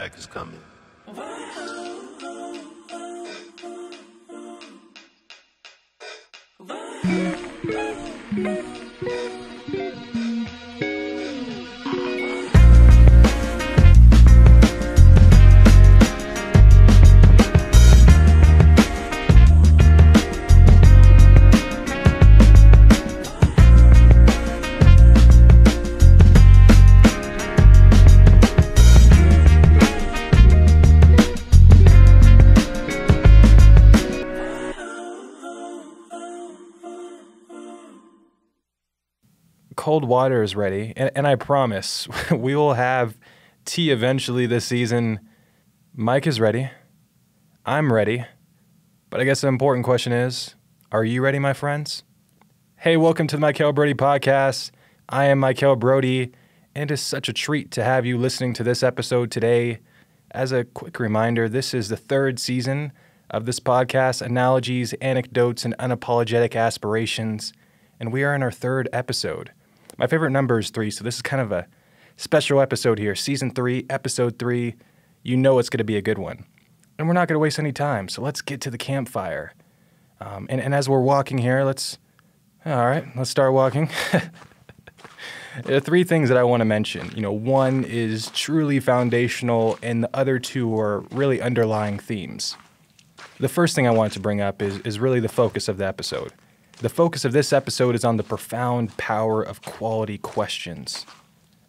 attack is coming. Cold water is ready, and I promise we will have tea eventually this season. Mike is ready. I'm ready. But I guess the important question is, are you ready, my friends? Hey, welcome to the Mykel Broady podcast. I am Mykel Broady, and it is such a treat to have you listening to this episode today. As a quick reminder, this is the third season of this podcast, Analogies, Anecdotes, and Unapologetic Aspirations, and we are in our third episode. My favorite number is 3, so this is kind of a special episode here. Season 3, Episode 3. You know it's going to be a good one. And we're not going to waste any time, so let's get to the campfire. And as we're walking here, let's start walking. There are 3 things that I want to mention. One is truly foundational, and the other 2 are really underlying themes. The first thing I want to bring up is really the focus of the episode. The focus of this episode is on the profound power of quality questions.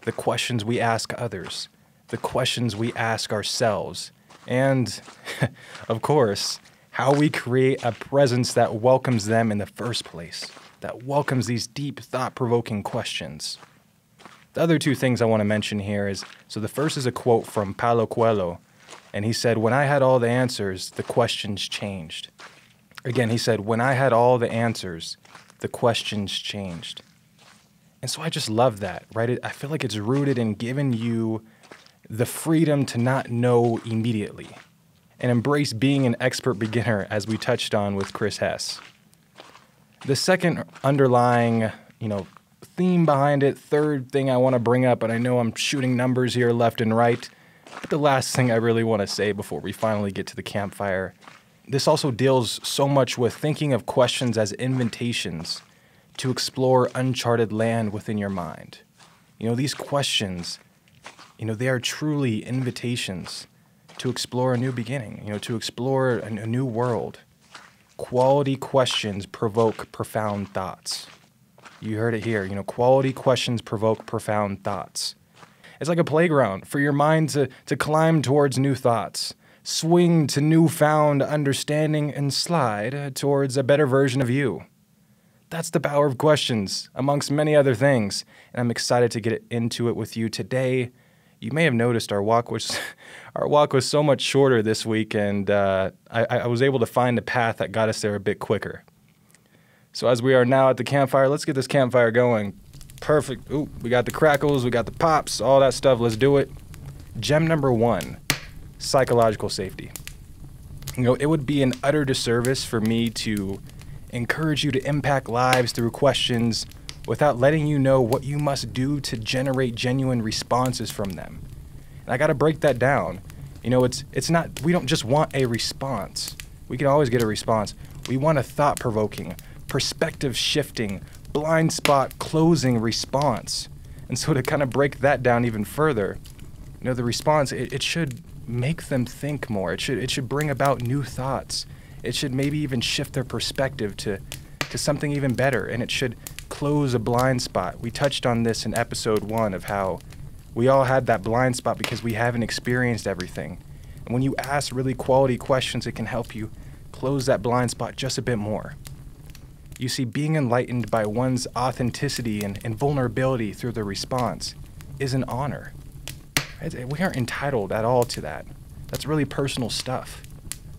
The questions we ask others, the questions we ask ourselves, and, of course, how we create a presence that welcomes them in the first place, that welcomes these deep, thought-provoking questions. The other 2 things I want to mention here is, so the first is a quote from Paulo Coelho, and he said, "When I had all the answers, the questions changed." Again, he said, when I had all the answers, the questions changed. And so I just love that, right? I feel like it's rooted in giving you the freedom to not know immediately and embrace being an expert beginner, as we touched on with Chris Hess. The second underlying, theme behind it, third thing I want to bring up, and I know I'm shooting numbers here left and right, but the last thing I really want to say before we finally get to the campfire, this also deals so much with thinking of questions as invitations to explore uncharted land within your mind. These questions, they are truly invitations to explore a new beginning, to explore a new world. Quality questions provoke profound thoughts. You heard it here. Quality questions provoke profound thoughts. It's like a playground for your mind to climb towards new thoughts, swing to newfound understanding, and slide towards a better version of you. That's the power of questions, amongst many other things, and I'm excited to get into it with you today. You may have noticed our walk was so much shorter this week, and I was able to find a path that got us there a bit quicker. So as we are now at the campfire, let's get this campfire going. Perfect. Ooh, we got the crackles, we got the pops, all that stuff. Let's do it. Gem number 1. Psychological safety. It would be an utter disservice for me to encourage you to impact lives through questions without letting you know what you must do to generate genuine responses from them. And I got to break that down. It's not, we don't just want a response. We can always get a response. We want a thought-provoking, perspective-shifting, blind spot closing response. And so to kind of break that down even further, the response, it should make them think more. It should bring about new thoughts. It should maybe even shift their perspective to something even better, and it should close a blind spot. We touched on this in episode 1 of how we all had that blind spot because we haven't experienced everything. And when you ask really quality questions, it can help you close that blind spot just a bit more. You see, being enlightened by one's authenticity and vulnerability through the response is an honor. We aren't entitled at all to that. That's really personal stuff.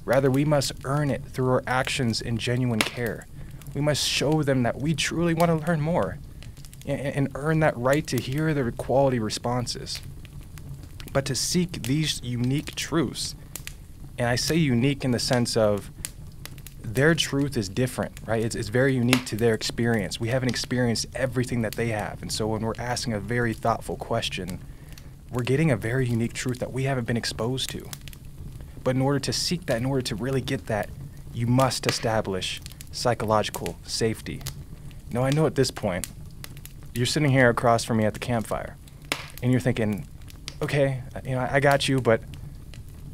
Rather, we must earn it through our actions and genuine care. We must show them that we truly want to learn more and earn that right to hear their quality responses. But to seek these unique truths, and I say unique in the sense of their truth is different, right? It's very unique to their experience. We haven't experienced everything that they have. And so when we're asking a very thoughtful question, we're getting a very unique truth that we haven't been exposed to. But in order to seek that, in order to really get that, you must establish psychological safety. Now, I know at this point, you're sitting here across from me at the campfire, and you're thinking, okay, I got you, but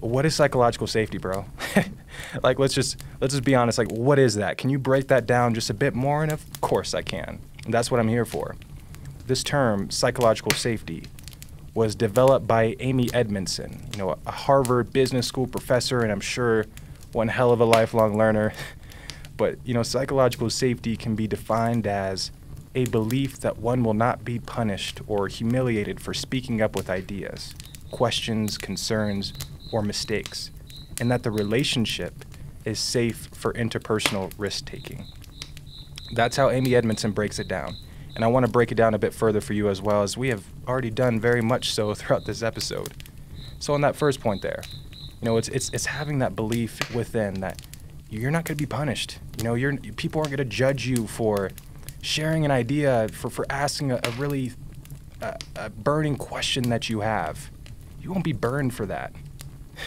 what is psychological safety, bro? Like, let's just be honest. Like, what is that? Can you break that down just a bit more? And of course I can. And that's what I'm here for. This term, psychological safety, was developed by Amy Edmondson, a Harvard Business School professor, and I'm sure one hell of a lifelong learner. But, psychological safety can be defined as a belief that one will not be punished or humiliated for speaking up with ideas, questions, concerns, or mistakes, and that the relationship is safe for interpersonal risk-taking. That's how Amy Edmondson breaks it down. And I want to break it down a bit further for you as well, as we have already done very much so throughout this episode. So on that first point there, it's having that belief within that you're not going to be punished. People aren't going to judge you for sharing an idea, for asking a really burning question that you have. You won't be burned for that.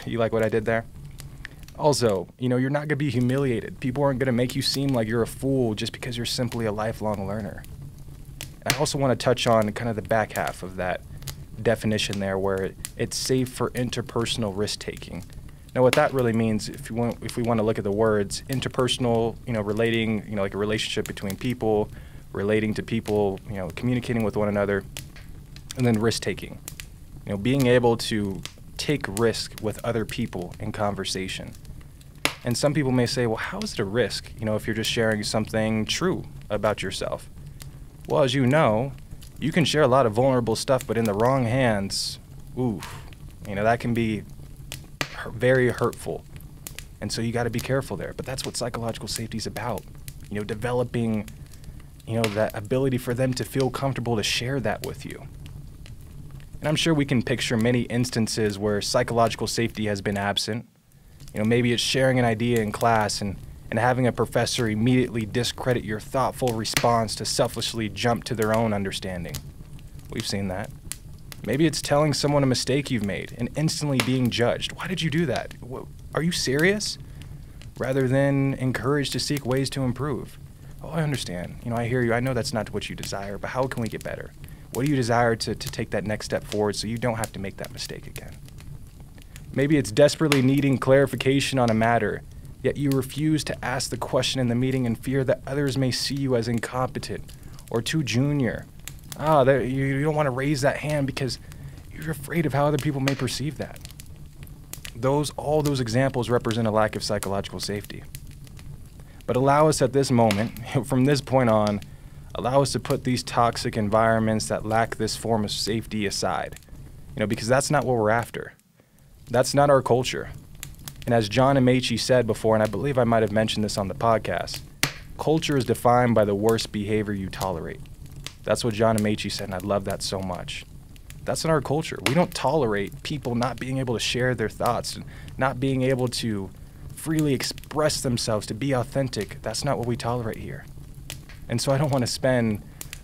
You like what I did there? Also, you're not going to be humiliated. People aren't going to make you seem like you're a fool just because you're simply a lifelong learner. I also want to touch on kind of the back half of that definition there, where it's safe for interpersonal risk-taking. Now, what that really means, if we want to look at the words, interpersonal, relating, like a relationship between people, relating to people, communicating with one another, and then risk-taking, being able to take risk with other people in conversation. And some people may say, well, how is it a risk, if you're just sharing something true about yourself? Well, as you know, you can share a lot of vulnerable stuff, but in the wrong hands, oof, that can be very hurtful. And so you got to be careful there. But that's what psychological safety is about, developing, that ability for them to feel comfortable to share that with you. And I'm sure we can picture many instances where psychological safety has been absent. Maybe it's sharing an idea in class and having a professor immediately discredit your thoughtful response to selfishly jump to their own understanding. We've seen that. Maybe it's telling someone a mistake you've made and instantly being judged. Why did you do that? Are you serious? Rather than encouraged to seek ways to improve. Oh, I understand. I hear you. I know that's not what you desire, but how can we get better? What do you desire to take that next step forward so you don't have to make that mistake again? Maybe it's desperately needing clarification on a matter, yet you refuse to ask the question in the meeting in fear that others may see you as incompetent or too junior. You don't want to raise that hand because you're afraid of how other people may perceive that. All those examples represent a lack of psychological safety. But allow us at this moment, from this point on, allow us to put these toxic environments that lack this form of safety aside, because that's not what we're after. That's not our culture. And as John Amaechi said before, and I believe I might have mentioned this on the podcast, culture is defined by the worst behavior you tolerate. That's what John Amaechi said, and I love that so much. That's not our culture. We don't tolerate people not being able to share their thoughts, and not being able to freely express themselves, to be authentic. That's not what we tolerate here. And so I don't want to spend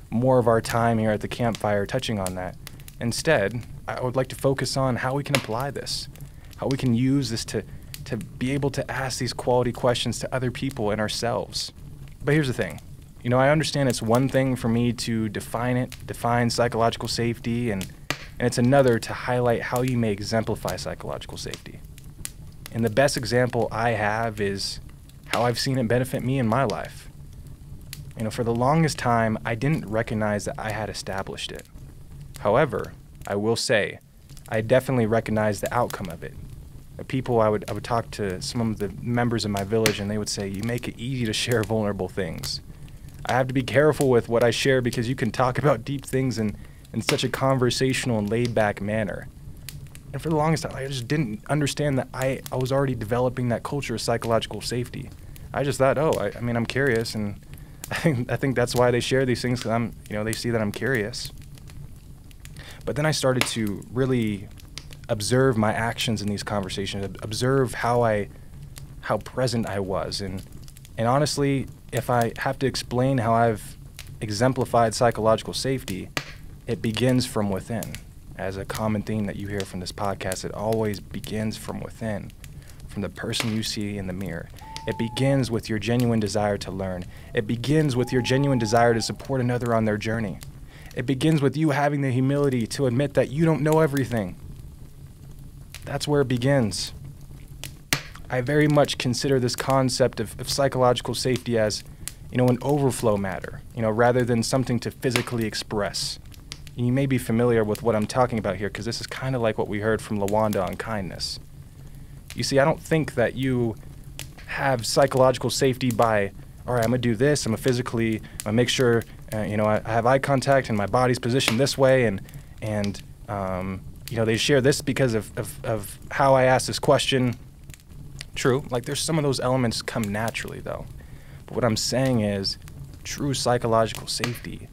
more of our time here at the campfire touching on that. Instead, I would like to focus on how we can apply this, how we can use this to be able to ask these quality questions to other people and ourselves. But here's the thing. I understand it's one thing for me to define psychological safety, and it's another to highlight how you may exemplify psychological safety. And the best example I have is how I've seen it benefit me in my life. For the longest time, I didn't recognize that I had established it. However, I will say, I definitely recognized the outcome of it. I would talk to some of the members of my village, and they would say, you make it easy to share vulnerable things. I have to be careful with what I share because you can talk about deep things in such a conversational and laid-back manner. And for the longest time, I just didn't understand that I was already developing that culture of psychological safety. I just thought, I'm curious, and I think that's why they share these things, because they see that I'm curious. But then I started to really observe my actions in these conversations, observe how present I was, and honestly, if I have to explain how I've exemplified psychological safety, it begins from within. as a common theme that you hear from this podcast, it always begins from within, from the person you see in the mirror. It begins with your genuine desire to learn. It begins with your genuine desire to support another on their journey. It begins with you having the humility to admit that you don't know everything. That's where it begins. I very much consider this concept of psychological safety as, an overflow matter, rather than something to physically express. You may be familiar with what I'm talking about here, because this is kind of like what we heard from LaWanda on kindness. You see, I don't think that you have psychological safety by, all right, I'm going to do this, I'm going to make sure, I have eye contact and my body's positioned this way, and they share this because of how I asked this question. True, like there's some of those elements come naturally though. But what I'm saying is, true psychological safety,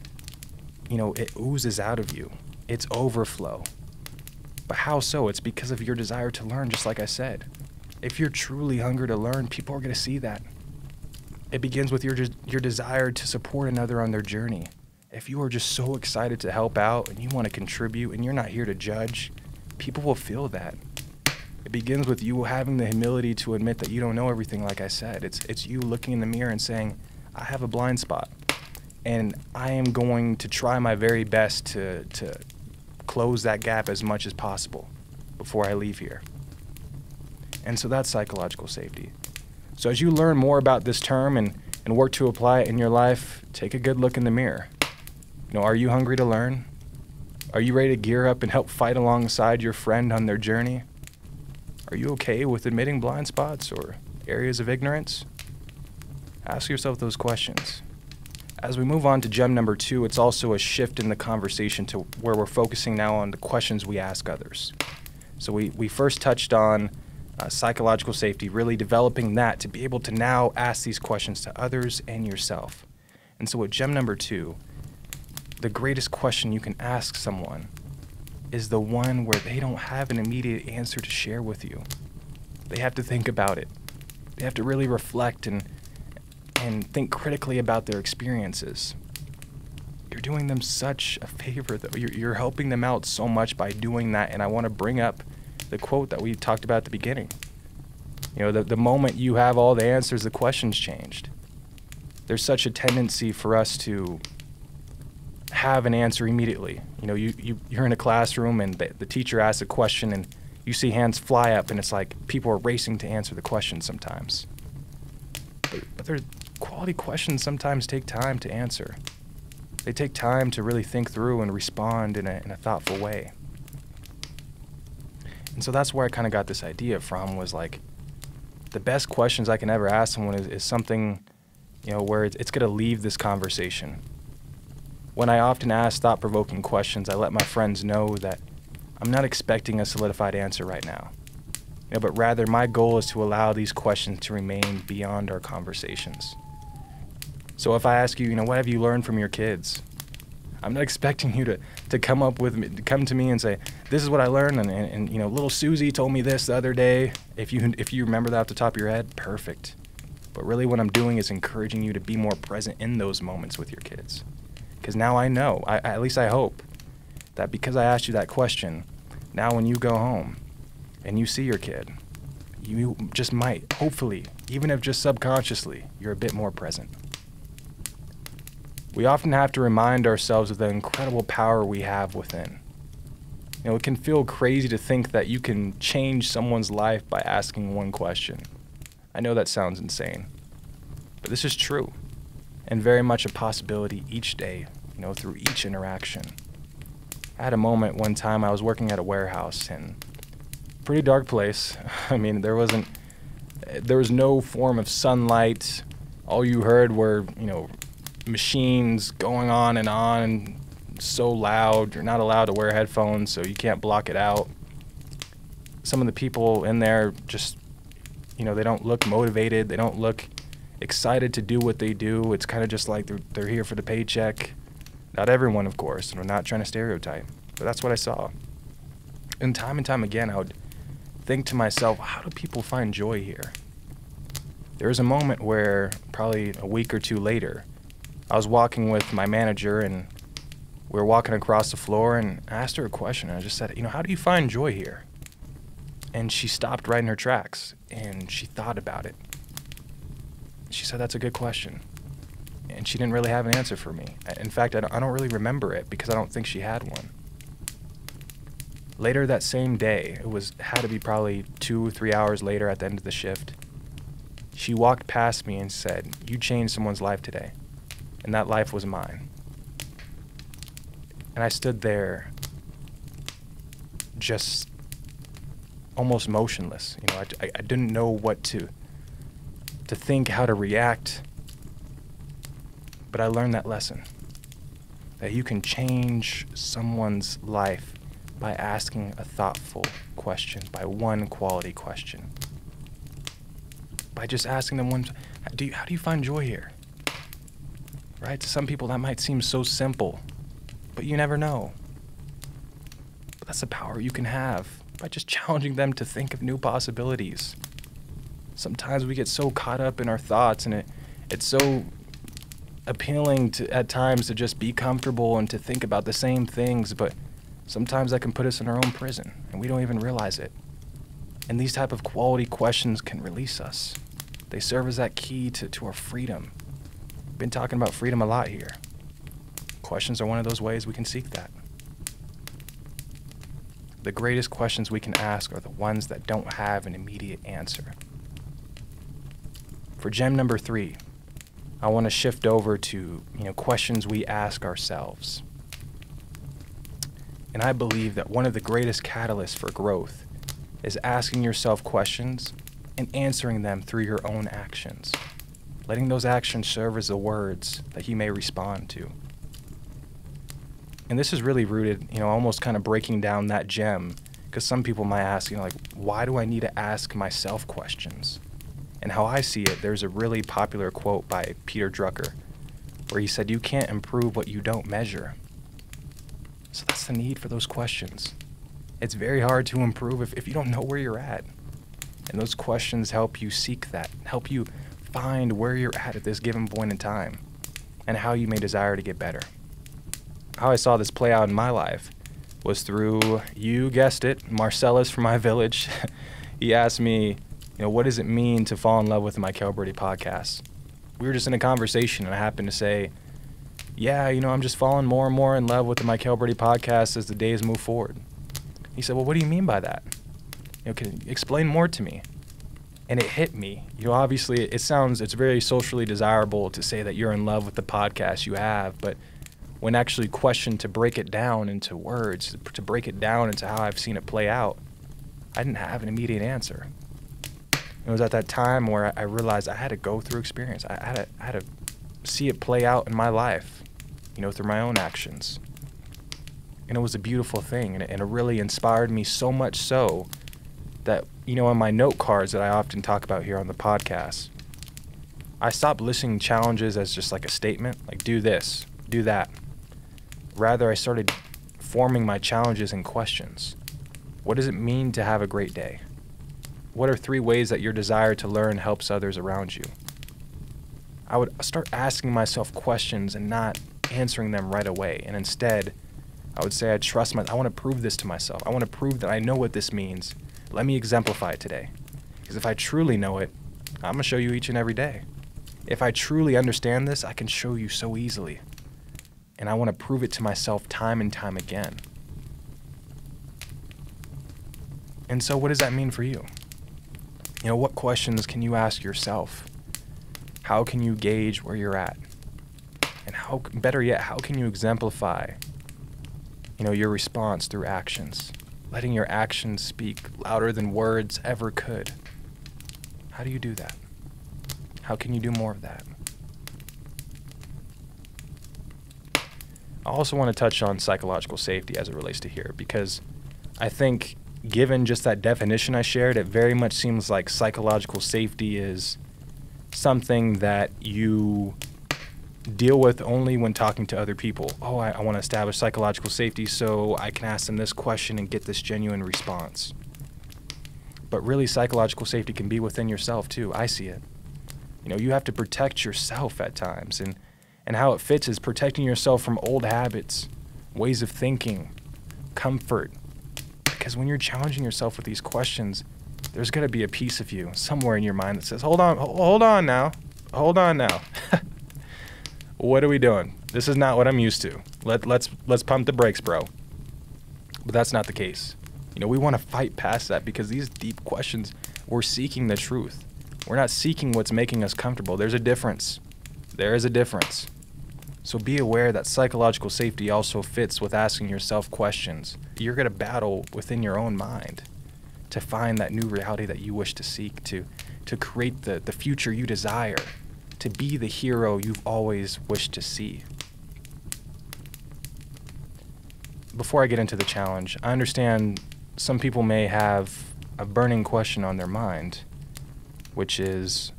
it oozes out of you. It's overflow. But how so? It's because of your desire to learn, just like I said. If you're truly hungry to learn, people are going to see that. It begins with your desire to support another on their journey. If you are just so excited to help out and you want to contribute and you're not here to judge, people will feel that. It begins with you having the humility to admit that you don't know everything, like I said. It's you looking in the mirror and saying, I have a blind spot, and I am going to try my very best to close that gap as much as possible before I leave here. And so that's psychological safety. So as you learn more about this term and work to apply it in your life, take a good look in the mirror. Are you hungry to learn? Are you ready to gear up and help fight alongside your friend on their journey? Are you okay with admitting blind spots or areas of ignorance? Ask yourself those questions. As we move on to gem number 2, it's also a shift in the conversation to where we're focusing now on the questions we ask others. So we first touched on psychological safety, really developing that to be able to now ask these questions to others and yourself. And so with gem number 2, the greatest question you can ask someone is the one where they don't have an immediate answer to share with you. They have to think about it. They have to really reflect and think critically about their experiences. You're doing them such a favor, though. You're helping them out so much by doing that, and I want to bring up the quote that we talked about at the beginning. The moment you have all the answers, the question's changed. There's such a tendency for us to have an answer immediately. You're in a classroom and the teacher asks a question and you see hands fly up and it's like people are racing to answer the question sometimes. But their quality questions sometimes take time to answer. They take time to really think through and respond in a thoughtful way. And so that's where I kind of got this idea from, was like the best questions I can ever ask someone is something, where it's going to leave this conversation. When I often ask thought-provoking questions, I let my friends know that I'm not expecting a solidified answer right now. But rather my goal is to allow these questions to remain beyond our conversations. So if I ask you, what have you learned from your kids? I'm not expecting you to come to me and say, this is what I learned, and little Susie told me this the other day. If you remember that off the top of your head, perfect. But really what I'm doing is encouraging you to be more present in those moments with your kids. Because now I know, at least I hope, that because I asked you that question, now when you go home and you see your kid, you just might, hopefully, even if just subconsciously, you're a bit more present. We often have to remind ourselves of the incredible power we have within. It can feel crazy to think that you can change someone's life by asking one question. I know that sounds insane, but this is true, and very much a possibility each day, through each interaction. I had a moment one time I was working at a warehouse, and pretty dark place. I mean, there was no form of sunlight. All you heard were, machines going on and so loud. You're not allowed to wear headphones, so you can't block it out. Some of the people in there just, they don't look motivated. They don't look excited to do what they do. It's kind of just like they're here for the paycheck. Not everyone, of course, and we're not trying to stereotype, but that's what I saw. And time again, I would think to myself, how do people find joy here? There was a moment where, probably a week or two later, I was walking with my manager, and We were walking across the floor, and I asked her a question. I just said, how do you find joy here? And she stopped right in her tracks, and she thought about it. She said, that's a good question. And she didn't really have an answer for me. In fact, I don't really remember it because I don't think she had one. Later that same day, had to be probably 2 or 3 hours later at the end of the shift, she walked past me and said, you changed someone's life today, and that life was mine. And I stood there just almost motionless. I didn't know what to think, how to react. But I learned that lesson, that you can change someone's life by asking a thoughtful question, by one quality question. By just asking them how do you find joy here? Right? To some people that might seem so simple, but you never know. But that's the power you can have by just challenging them to think of new possibilities. Sometimes we get so caught up in our thoughts, and it's so appealing at times to just be comfortable and to think about the same things, but sometimes that can put us in our own prison, and we don't even realize it. And these type of quality questions can release us. They serve as that key to our freedom. We've been talking about freedom a lot here. Questions are one of those ways we can seek that. The greatest questions we can ask are the ones that don't have an immediate answer. For gem number 3, I want to shift over to questions we ask ourselves. And I believe that one of the greatest catalysts for growth is asking yourself questions and answering them through your own actions, letting those actions serve as the words that you may respond to. And this is really rooted, almost kind of breaking down that gem, because some people might ask, why do I need to ask myself questions? And how I see it, there's a really popular quote by Peter Drucker where he said, you can't improve what you don't measure. So that's the need for those questions. It's very hard to improve if you don't know where you're at. And those questions help you seek that, help you find where you're at this given point in time, and how you may desire to get better. How I saw this play out in my life was through, you guessed it, Marcellus from my village. He asked me, what does it mean to fall in love with the Mykel Broady podcast? We were just in a conversation, and I happened to say, yeah, I'm just falling more and more in love with the Mykel Broady podcast as the days move forward. He said, well, what do you mean by that? Can you explain more to me? And it hit me. Obviously, it's very socially desirable to say that you're in love with the podcast you have, but when actually questioned to break it down into words, to break it down into how I've seen it play out, I didn't have an immediate answer. It was at that time where I realized I had to go through experience. I had to see it play out in my life, through my own actions. And it was a beautiful thing, and it really inspired me so much so that, on my note cards that I often talk about here on the podcast, I stopped listing challenges as just like a statement, like do this, do that. Rather, I started forming my challenges in questions. What does it mean to have a great day? What are 3 ways that your desire to learn helps others around you? I would start asking myself questions and not answering them right away. And instead, I would say I want to prove this to myself. I want to prove that I know what this means. Let me exemplify it today. Because if I truly know it, I'm going to show you each and every day. If I truly understand this, I can show you so easily. And I want to prove it to myself time and time again. And so what does that mean for you? What questions can you ask yourself? How can you gauge where you're at? And better yet, how can you exemplify, your response through actions? Letting your actions speak louder than words ever could. How do you do that? How can you do more of that? I also want to touch on psychological safety as it relates to here, because I think given just that definition I shared, it very much seems like psychological safety is something that you deal with only when talking to other people. Oh, I want to establish psychological safety so I can ask them this question and get this genuine response. But really, psychological safety can be within yourself too. I see it. You have to protect yourself at times, and how it fits is protecting yourself from old habits, ways of thinking, comfort. Because when you're challenging yourself with these questions, there's got to be a piece of you somewhere in your mind that says, hold on now. What are we doing? This is not what I'm used to. Let's pump the brakes, bro. But that's not the case. We want to fight past that, because these deep questions, we're seeking the truth. We're not seeking what's making us comfortable. There's a difference. There is a difference. So be aware that psychological safety also fits with asking yourself questions. You're going to battle within your own mind to find that new reality that you wish to seek, to create the future you desire, to be the hero you've always wished to see. Before I get into the challenge, I understand some people may have a burning question on their mind, which is,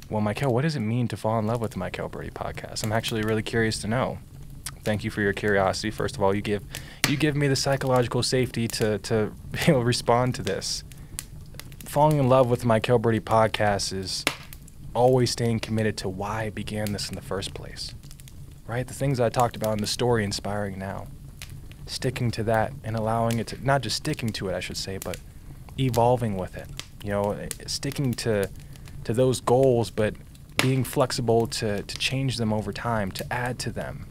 well, Mykel, what does it mean to fall in love with the Mykel Broady podcast? I'm actually really curious to know. Thank you for your curiosity. First of all, you give me the psychological safety to respond to this. Falling in love with the Mykel Broady podcast is always staying committed to why I began this in the first place, right? The things I talked about in the story inspiring now. Sticking to that and allowing it to, not just sticking to it, I should say, but evolving with it. Sticking to those goals, but being flexible to change them over time, to add to them.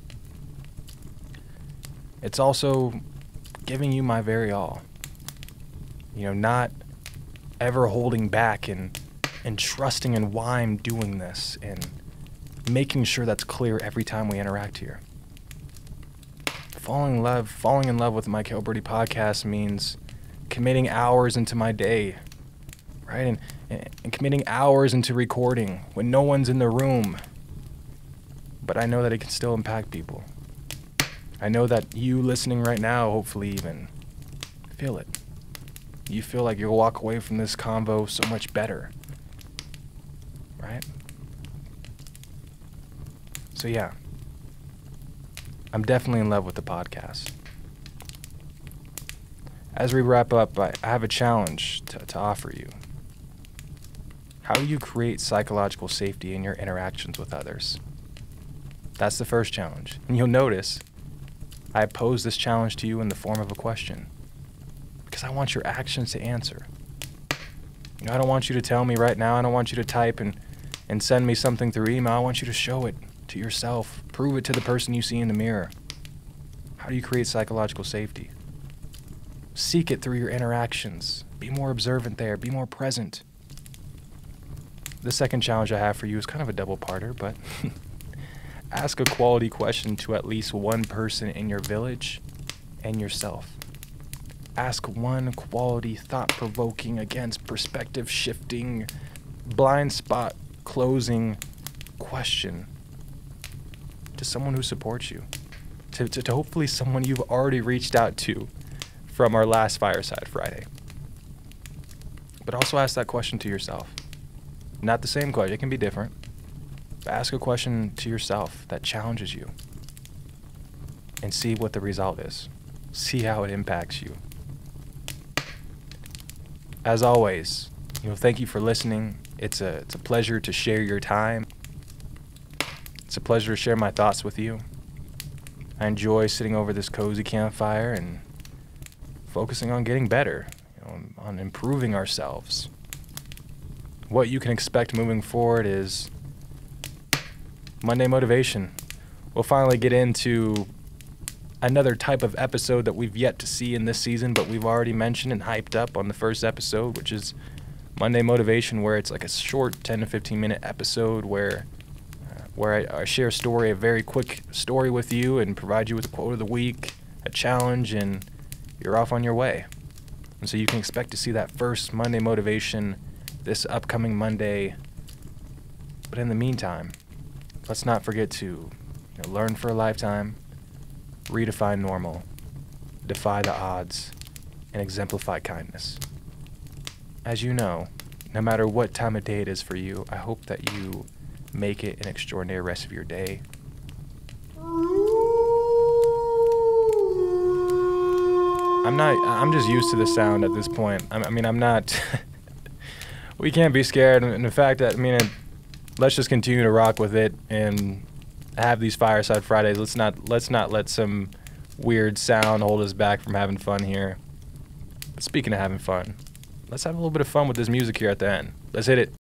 It's also giving you my very all. Not ever holding back and trusting in why I'm doing this, and making sure that's clear every time we interact here. Falling in love with the Mykel Broady podcast means committing hours into my day, right? And committing hours into recording when no one's in the room. But I know that it can still impact people. I know that you listening right now, hopefully even feel it. You feel like you'll walk away from this convo so much better, right? So yeah, I'm definitely in love with the podcast. As we wrap up, I have a challenge to offer you. How do you create psychological safety in your interactions with others? That's the first challenge. And you'll notice I pose this challenge to you in the form of a question, because I want your actions to answer. I don't want you to tell me right now. I don't want you to type and send me something through email. I want you to show it to yourself. Prove it to the person you see in the mirror. How do you create psychological safety? Seek it through your interactions. Be more observant there. Be more present. The second challenge I have for you is kind of a double-parter, but ask a quality question to at least one person in your village and yourself. Ask one quality, thought-provoking, against perspective-shifting, blind spot closing question to someone who supports you, to hopefully someone you've already reached out to from our last Fireside Friday. But also ask that question to yourself. Not the same question, it can be different. But ask a question to yourself that challenges you and see what the result is. See how it impacts you. As always, thank you for listening. It's a pleasure to share your time. It's a pleasure to share my thoughts with you. I enjoy sitting over this cozy campfire and focusing on getting better, on improving ourselves. What you can expect moving forward is Monday motivation. We'll finally get into another type of episode that we've yet to see in this season, but we've already mentioned and hyped up on the first episode, which is Monday motivation, where it's like a short 10 to 15 minute episode where I share a story, a very quick story with you, and provide you with a quote of the week, a challenge, and you're off on your way. And so you can expect to see that first Monday motivation this upcoming Monday. But in the meantime, let's not forget to learn for a lifetime, redefine normal, defy the odds, and exemplify kindness. As you know, no matter what time of day it is for you, I hope that you make it an extraordinary rest of your day. I'm just used to the sound at this point. I'm not, we can't be scared. And the fact that, let's just continue to rock with it and have these Fireside Fridays. Let's not let some weird sound hold us back from having fun here. But speaking of having fun, let's have a little bit of fun with this music here at the end. Let's hit it.